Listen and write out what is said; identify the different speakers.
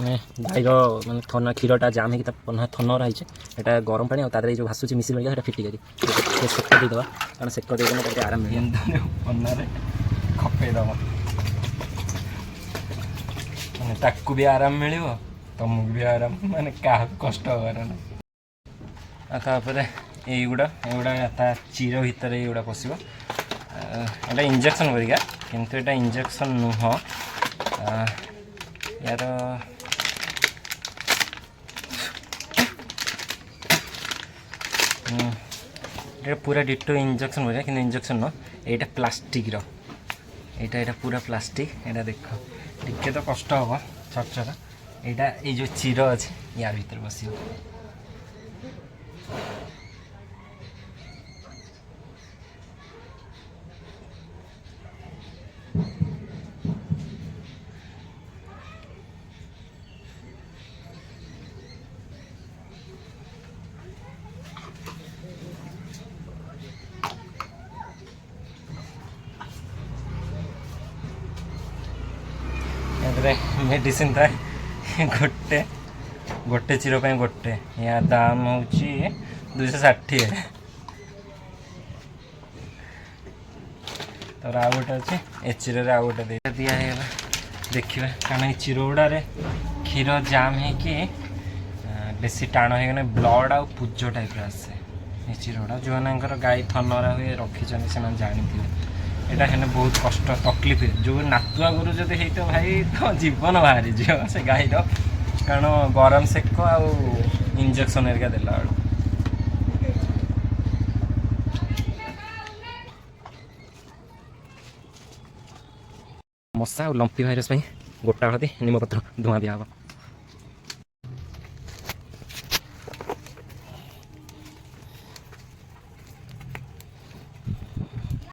Speaker 1: ମାନେ ଗାଈର ମାନେ ଥନ କ୍ଷୀରଟା ଜାମ୍ ହେଇକି ଥନ ରହିଛି ଏଇଟା ଗରମ ପାଣି ଆଉ ତା ଦେହରେ ଯେଉଁ ଭାସୁଛି ମିଶି ରହିବା ସେଇଟା ଫିଟିକରି ଟିକେ ସେକ ଦେଇଦେବା କାରଣ ସେକ ଦେଇଦେଲେ ଟିକେ ଆରାମ ମିଳିବ
Speaker 2: ପନାରେ ଖପେଇ ଦେବ ମାନେ ତାକୁ ବି ଆରାମ ମିଳିବ ତମକୁ ବି ଆରାମ ମାନେ କାହାକୁ କଷ୍ଟ ହେବାର ନାହିଁ। ଆଉ ତାପରେ ଏଇଗୁଡ଼ା ତା ଚିର ଭିତରେ ଏଇଗୁଡ଼ା ପଶିବ। ଏଇଟା ଇଞ୍ଜେକ୍ସନ୍ ପରିକା କିନ୍ତୁ ଏଇଟା ଇଞ୍ଜେକ୍ସନ୍ ନୁହଁ ୟାର এটা পুরা ডিটো ইঞ্জেকশন ভরিয়া কিন্তু ইঞ্জেকশন ন এইটা প্লাস্টিকর এইটা পুরা প্লাস্টিক। এটা দেখ টিকে তো কষ্ট হব ছোট ছোট এইটা এই যে চির আছে ইয়ার ভিতরে বসিব। मेडिसिन था गोटे चिर गोटे या दाम हूँ 260 तर आउ गोटे अच्छे ए चिर आउ गोटे दिगला देखा कारण ये चिर गुड़े क्षीर जाम हो बेसी टाण हो ब्लड आउ पूज टाइप आसे ये चिर गुड़ा जो मानकर गाई थनरा हुए रखी से जानी एटा है बहुत कष्ट तकलीफ जो नातुआ गुरु जब हो भाई तो जीवन बाहरी जी से गाईर कारण गरम सेक आउ इंजेक्शन हेरिका देला मशा और लंपी भाइरस गोटा हलदी निमपत्र धुआं दिया।